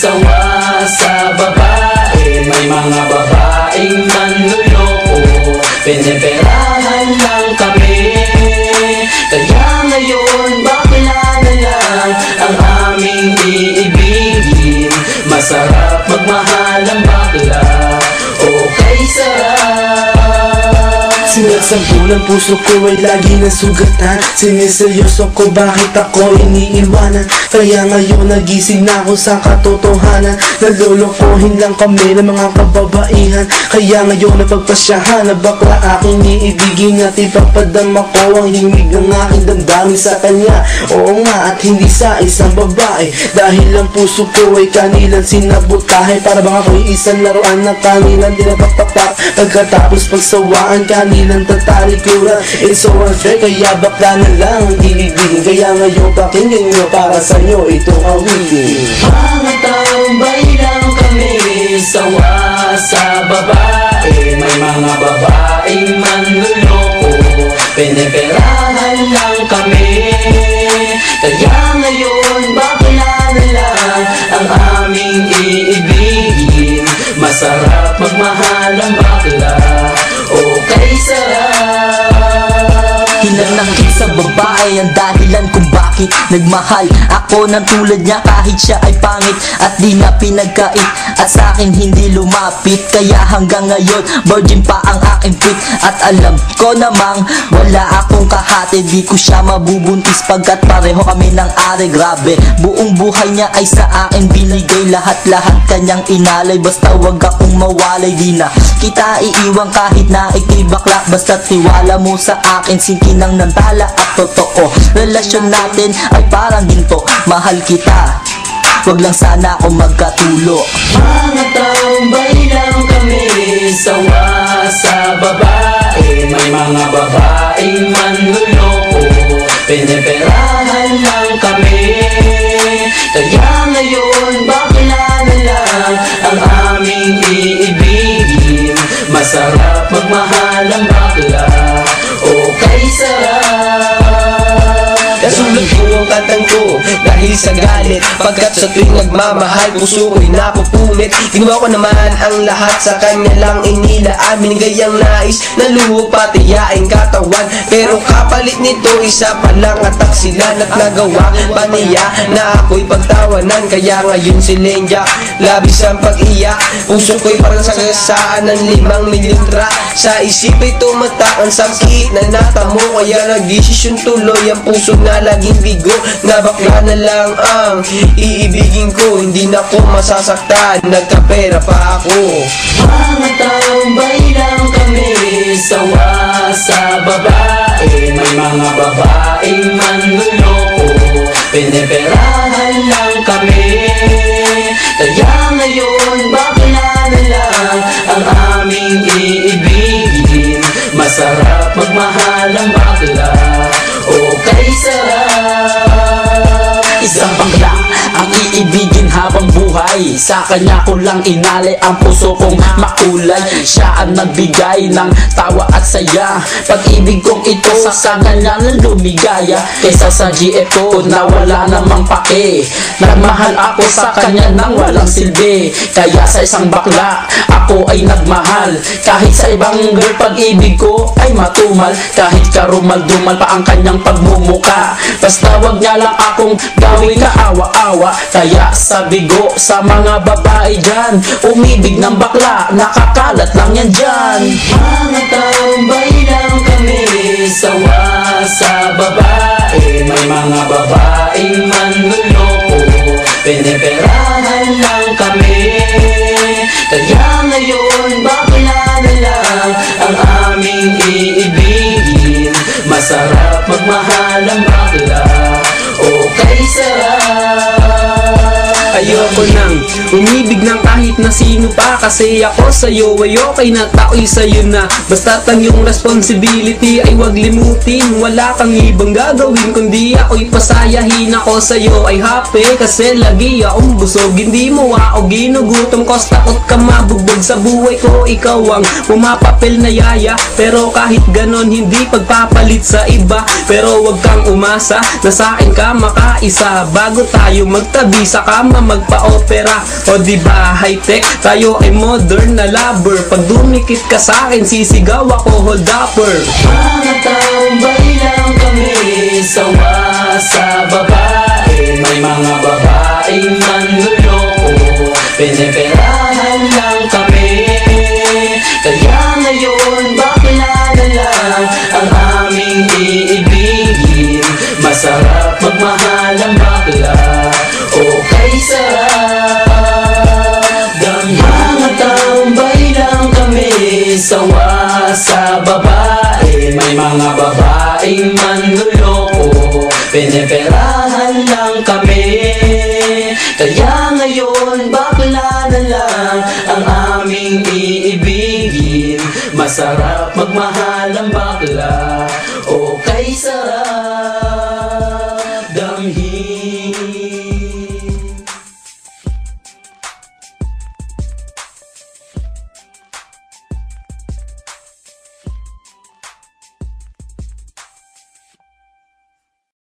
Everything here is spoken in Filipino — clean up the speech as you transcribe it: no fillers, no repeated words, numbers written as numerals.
sawa sa babae. May mga babaeng manluloko, piniperahan lang kami. Kaya ngayon bakla na lang ang aming iibigin. Masarap magmahal ang bakla, okay sarap. Sinasagpunan puso ko ay lagi nasugatan. Siniseryoso ko bakit ako iniiwanan. Kaya ngayon nagising na ako sa katotohanan. Nalolokohin lang kami ng mga kababaihan. Kaya ngayon napagpasyahan na bakla aking iibigin. At ipapadama ko ang himig ng aking damdamin sa kanya. Oo nga, at hindi sa isang babae. Dahil ang puso ko ay kanilang sinabotahe. Para bang ako'y isang laruan na kanilang dinapapapak. Pagkatapos pagsawaan kanilang tatalikuran. It's so unfair, kaya bakla na lang ang iibigin. Kaya ngayon pakinggan nyo para sa'yo itong awitin. Mga tambay lang kami, sawa sa babae. May mga babaeng manluloko, piniperahan lang kami. Kaya ngayon bakla na lang ang aming iibigin. Masarap magmahal ang bakla, okay sarap. Hinanakit sa babae ang dahilan kung bakit nagmahal ako ng tulad niya kahit siya ay pangit at di na pinagkait at sa akin hindi lumapit. Kaya hanggang ngayon virgin pa ang aking pit. At alam ko namang wala akong kahati, di ko siya mabubuntis pagkat pareho kami ng are. Grabe, buong buhay niya ay sa akin binigay. Lahat-lahat kanyang inalay, basta wag akong mawalay. Di na kita iiwan kahit na ikay bakla, basta tiwala mo sa akin, singkin ng nantala at totoo. Relasyon natin ay parang ginto, mahal kita, wag lang sana ako magkatulo. Mga tambay lang kami, sawa sa babae. May mga babaeng manluloko, piniperahan lang kami. Kaya ngayon bakla na lang ang aming iibigin. Masarap magmahal ang bakla, okay sarap. Nasulat ko ang kantang ko dahil sa galit, pagkat sa tuwing nagmamahal puso ko'y napupunit. Ginawa ko naman ang lahat sa kanya lang inilaan. Binigay ang nais na luho pati yaing katawan. Pero kapalit nito isa pa lang atak sila. At nagawa pa niya na ako'y pagtawanan. Kaya ngayon si Lenja labis ang pag-iyak. Puso ko'y parang sagasaan ng 5 milyon tra. Sa isip ay tumatak ang sakit na natamo. Kaya nagdesisyon tuloy ang puso na laging bigo, na bakla na lang ang iibigin ko. Hindi na ko masasaktan, nagkapera pa ako. Mga tambay lang kami, sawa sa babae. May mga babaeng manluloko, piniperahan lang kami. Kaya ngayon bakla na lang ang aming iibigin. Masarap magmahal ang bakla, okay sarap. Isang bakla ang iibigin habang buhay. Sa kanya ko lang inalay ang puso kong makulay. Siya ang nagbigay ng tawa at saya. Pag-ibig kong ito sa kanya na lumigaya. Kaysa sa GF ko na wala namang pake. Nagmahal ako sa kanya nang walang silbi. Kaya sa isang bakla ako ay nagmahal. Kahit sa ibang girl pag-ibig ko ay matumal. Kahit karumal-dumal pa ang kanyang pagmumuka. Basta wag niya lang akong gawing kaawa-awa. Kaya sabi ko sa mga babae dyan, umibig ng bakla, nakakalat lang yan dyan. Mga tambay lang kami, sawa sa babae. May mga babaeng manluloko, piniperahan lang kami. Kaya ngayon bakla na lang ang aming iibigin. Masarap magmahal ang bakla, okay sarap. Ayoko nang umibig ng kahit na sino pa. Kasi ako sa'yo ay okay na, tao'y sa'yo na. Basta't ang iyong responsibility ay wag limutin. Wala kang ibang gagawin kundi ako'y pasayahin. Ako sa'yo ay happy kasi lagi akong busog. Hindi mo ako ginugutom cause takot ka mabugbog sa buhay ko. Ikaw ang pumapapil na yaya, pero kahit ganon hindi pagpapalit sa iba. Pero wag kang umasa na sa'kin ka makaisa. Bago tayo magtabi sa kama magpa-opera. O diba high-tech, tayo ay modern na lover. Pag dumikit ka sa'kin, sisigaw ako hold upper. Mga tambay lang kami, sawa sa babae. May mga babaeng manluloko, piniperahan lang kami. Kaya ngayon bakla na lang ang aming iibigin. Masarap magmahal ang bakla, okay sarap. Mga tambay lang kami, sawa sa babae. May mga babaeng manluloko, piniperahan lang kami. Kaya ngayon bakla na lang ang aming iibigin. Masarap magmahal ang bakla, okay sarap.